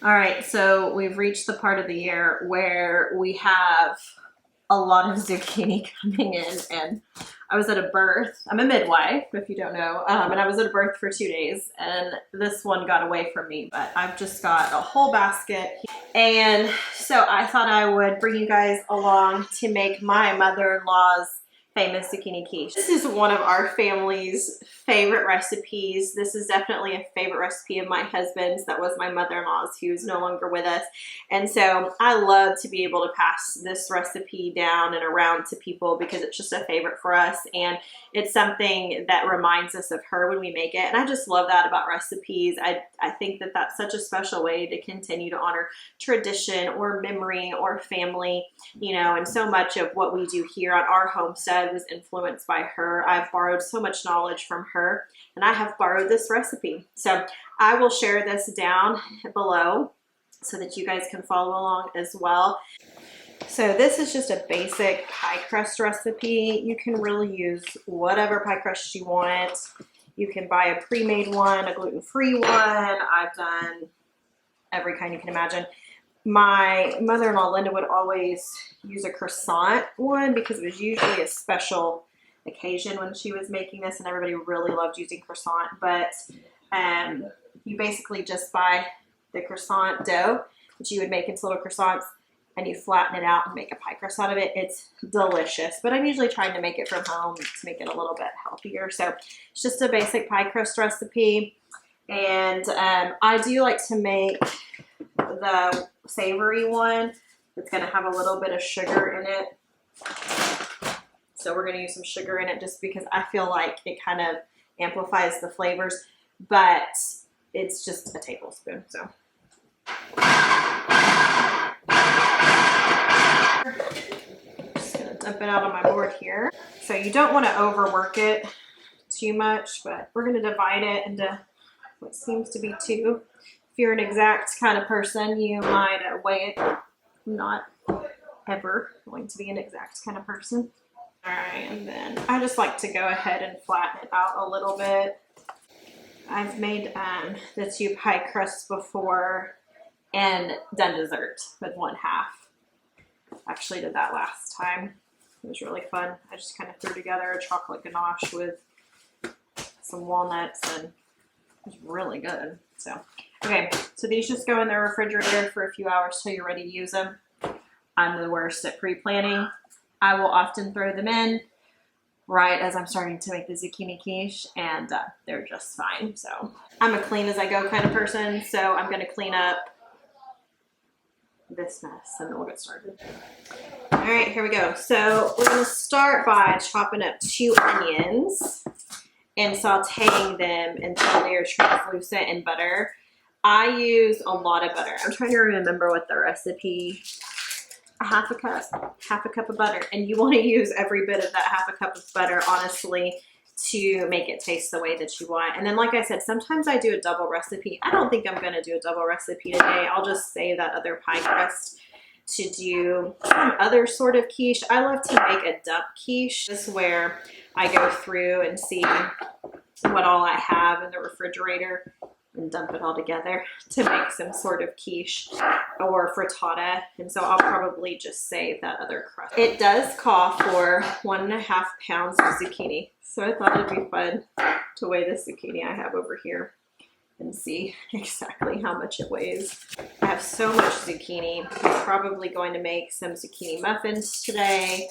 All right, so we've reached the part of the year where we have a lot of zucchini coming in, and I was at a birth. I'm a midwife, if you don't know, and I was at a birth for 2 days, and this one got away from me, but I've just got a whole basket. And so I thought I would bring you guys along to make my mother-in-law's famous zucchini quiche. This is one of our family's favorite recipes. This is definitely a favorite recipe of my husband's. That was my mother-in-law's, who's no longer with us. And so I love to be able to pass this recipe down and around to people because it's just a favorite for us. And it's something that reminds us of her when we make it. And I just love that about recipes. I think that that's such a special way to continue to honor tradition or memory or family, you know, and so much of what we do here on our homestead was influenced by her. I've borrowed so much knowledge from her, and I have borrowed this recipe. So I will share this down below so that you guys can follow along as well. So this is just a basic pie crust recipe. You can really use whatever pie crust you want. You can buy a pre-made one, a gluten-free one. I've done every kind you can imagine. My mother-in-law, Linda, would always use a croissant one because it was usually a special occasion when she was making this, and everybody really loved using croissant. But you basically just buy the croissant dough, which you would make into little croissants, and you flatten it out and make a pie crust out of it. It's delicious, but I'm usually trying to make it from home to make it a little bit healthier. So it's just a basic pie crust recipe. And I do like to make the savory one. It's going to have a little bit of sugar in it. So we're going to use some sugar in it just because I feel like it kind of amplifies the flavors, but it's just a tablespoon. So just going to dump it out on my board here. So you don't want to overwork it too much, but we're going to divide it into what seems to be two. If you're an exact kind of person, you might weigh it. I'm not ever going to be an exact kind of person. All right, and then I just like to go ahead and flatten it out a little bit. I've made the two pie crusts before and done dessert with one half. Actually did that last time. It was really fun. I just kind of threw together a chocolate ganache with some walnuts, and it was really good. So, okay, so these just go in the refrigerator for a few hours till you're ready to use them. I'm the worst at pre-planning. I will often throw them in right as I'm starting to make the zucchini quiche, and they're just fine. So I'm a clean as I go kind of person, so I'm going to clean up this mess and then we'll get started. All right, here we go. So we're going to start by chopping up 2 onions and sauteing them until they are translucent in butter. I use a lot of butter. I'm trying to remember what the recipe, half a cup of butter. And you want to use every bit of that half a cup of butter, honestly, to make it taste the way that you want. And then, like I said, sometimes I do a double recipe. I don't think I'm going to do a double recipe today. I'll just save that other pie crust to do some other sort of quiche. I love to make a dump quiche. This is where I go through and see what all I have in the refrigerator and dump it all together to make some sort of quiche or frittata. And so I'll probably just save that other crust. It does call for 1.5 pounds of zucchini. So I thought it'd be fun to weigh this zucchini I have over here and see exactly how much it weighs. I have so much zucchini. I'm probably going to make some zucchini muffins today.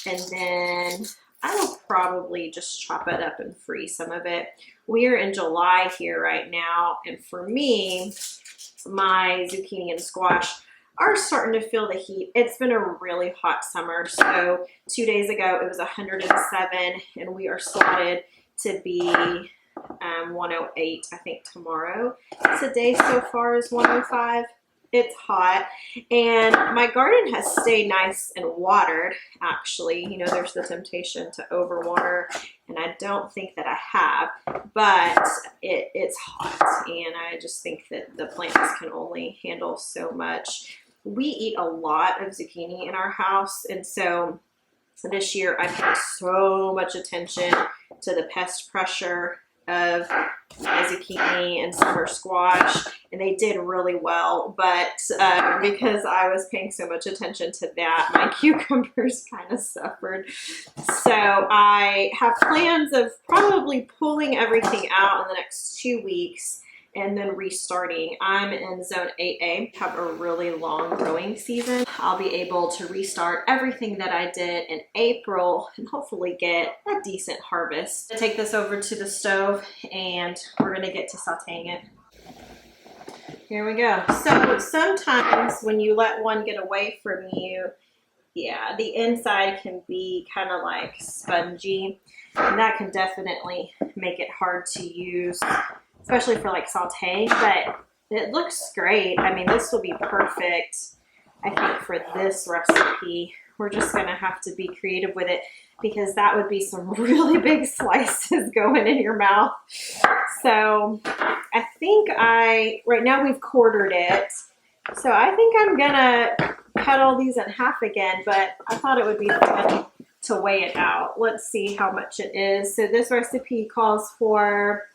And then I will probably just chop it up and freeze some of it. We're in July here right now, and for me, my zucchini and squash are starting to feel the heat. It's been a really hot summer. So 2 days ago, it was 107, and we are slotted to be 108, I think, tomorrow. Today so far is 105. It's hot, and my garden has stayed nice and watered, actually. You know, there's the temptation to overwater, and I don't think that I have, but it's hot, and I just think that the plants can only handle so much. We eat a lot of zucchini in our house, and so this year I paid so much attention to the pest pressure of my zucchini and summer squash, and they did really well. But because I was paying so much attention to that, my cucumbers kind of suffered. So I have plans of probably pulling everything out in the next 2 weeks and then restarting. I'm in zone 8A, have a really long growing season. I'll be able to restart everything that I did in April and hopefully get a decent harvest. I take this over to the stove and we're gonna get to sauteing it. Here we go. So sometimes when you let one get away from you, yeah, the inside can be kind of like spongy, and that can definitely make it hard to use, especially for like sauteing, but it looks great. I mean, this will be perfect, I think, for this recipe. We're just gonna have to be creative with it because that would be some really big slices going in your mouth. So I think right now we've quartered it. So I think I'm gonna cut all these in half again, but I thought it would be fun to weigh it out. Let's see how much it is. So this recipe calls for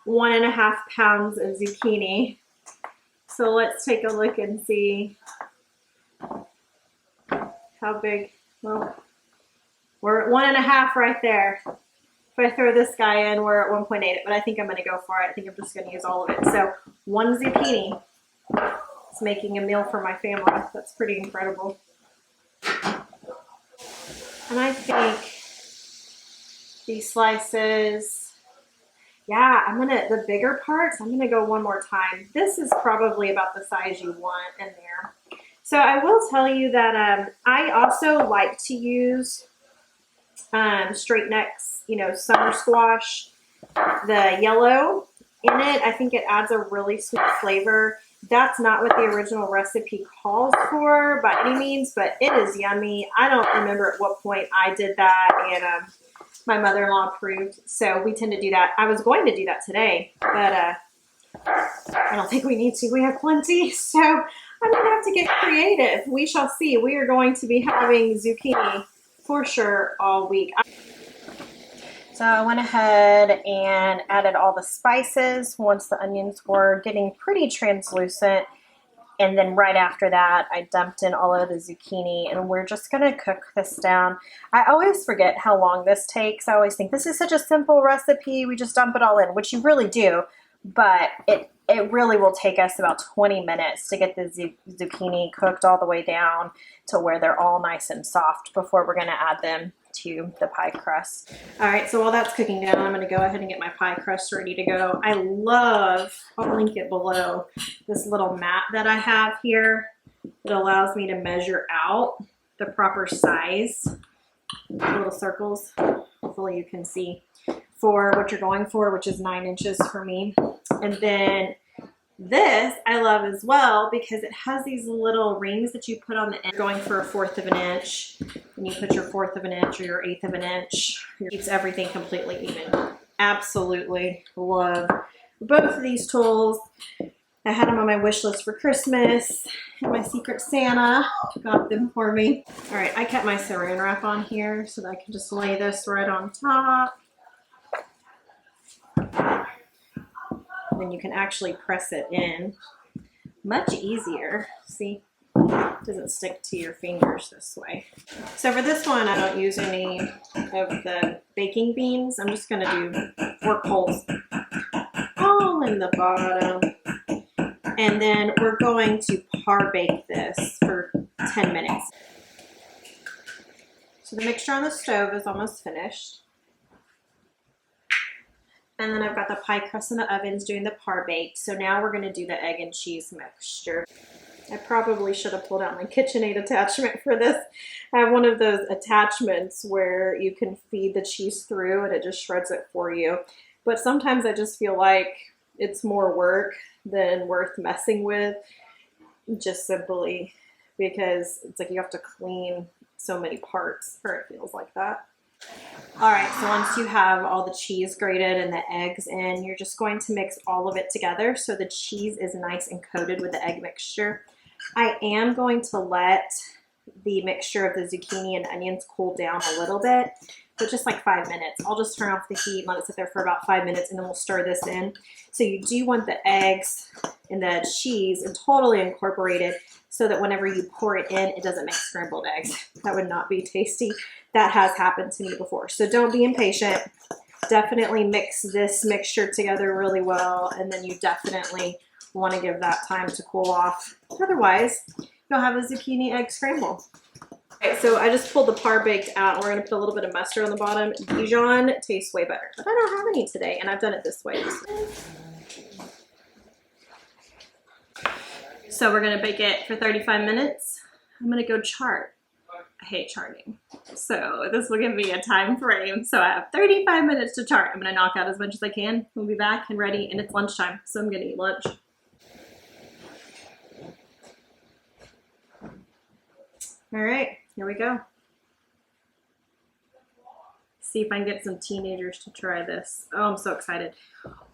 1.5 pounds of zucchini. So let's take a look and see how big. Well, we're at 1.5 right there. If I throw this guy in, we're at 1.8, but I think I'm gonna go for it. I think I'm just gonna use all of it. So 1 zucchini. It's making a meal for my family. That's pretty incredible. And I think these slices, yeah, the bigger parts, I'm gonna go one more time. This is probably about the size you want in there. So I will tell you that I also like to use straight necks, summer squash, the yellow in it. I think it adds a really sweet flavor. That's not what the original recipe calls for by any means, but it is yummy. I don't remember at what point I did that, and my mother-in-law approved, so we tend to do that. I was going to do that today, but I don't think we need to. We have plenty, so I'm going to have to get creative. We shall see. We are going to be having zucchini for sure all week. So I went ahead and added all the spices once the onions were getting pretty translucent. And then right after that, I dumped in all of the zucchini, and we're just gonna cook this down. I always forget how long this takes. I always think this is such a simple recipe. We just dump it all in, which you really do. But it really will take us about 20 minutes to get the zucchini cooked all the way down to where they're all nice and soft before we're gonna add them to the pie crust. All right, so while that's cooking down, I'm gonna go ahead and get my pie crust ready to go. I love, I'll link it below, this little mat that I have here. It allows me to measure out the proper size, little circles, hopefully you can see, for what you're going for, which is 9 inches for me. And then this I love as well because it has these little rings that you put on the end. Going for 1/4 of an inch, and you put your 1/4 of an inch or your 1/8 of an inch. It keeps everything completely even. Absolutely love both of these tools. I had them on my wish list for Christmas, and my Secret Santa got them for me. All right, I kept my saran wrap on here so that I can just lay this right on top. Then you can actually press it in much easier. See, it doesn't stick to your fingers this way. So for this one, I don't use any of the baking beans. I'm just gonna do 4 coals all in the bottom. And then we're going to par bake this for 10 minutes. So the mixture on the stove is almost finished. And then I've got the pie crust in the ovens doing the par baked. So now we're gonna do the egg and cheese mixture. I probably should have pulled out my KitchenAid attachment for this. I have one of those attachments where you can feed the cheese through and it just shreds it for you. But sometimes I just feel like it's more work than worth messing with, just simply because it's like you have to clean so many parts, or it feels like that. All right, so once you have all the cheese grated and the eggs in, you're just going to mix all of it together so the cheese is nice and coated with the egg mixture. I am going to let the mixture of the zucchini and onions cool down a little bit but just like 5 minutes. I'll just turn off the heat, let it sit there for about 5 minutes, and then we'll stir this in. So you do want the eggs and the cheese and totally incorporated so that whenever you pour it in, it doesn't make scrambled eggs. That would not be tasty. That has happened to me before. So don't be impatient. Definitely mix this mixture together really well, and then you definitely want to give that time to cool off. Otherwise, you'll have a zucchini egg scramble. Okay, so I just pulled the par baked out, and we're going to put a little bit of mustard on the bottom. Dijon tastes way better, but I don't have any today, and I've done it this way. So we're going to bake it for 35 minutes. I'm going to go chart. I hate charting. So this will give me a time frame. So I have 35 minutes to chart. I'm going to knock out as much as I can. We'll be back and ready, and it's lunchtime, so I'm going to eat lunch. All right, here we go. See if I can get some teenagers to try this. Oh, I'm so excited.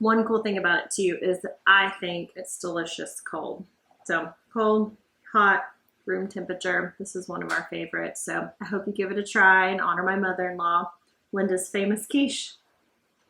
One cool thing about it too is that I think it's delicious cold. So cold, hot, room temperature. This is one of our favorites. So I hope you give it a try and honor my mother-in-law, Linda's famous quiche.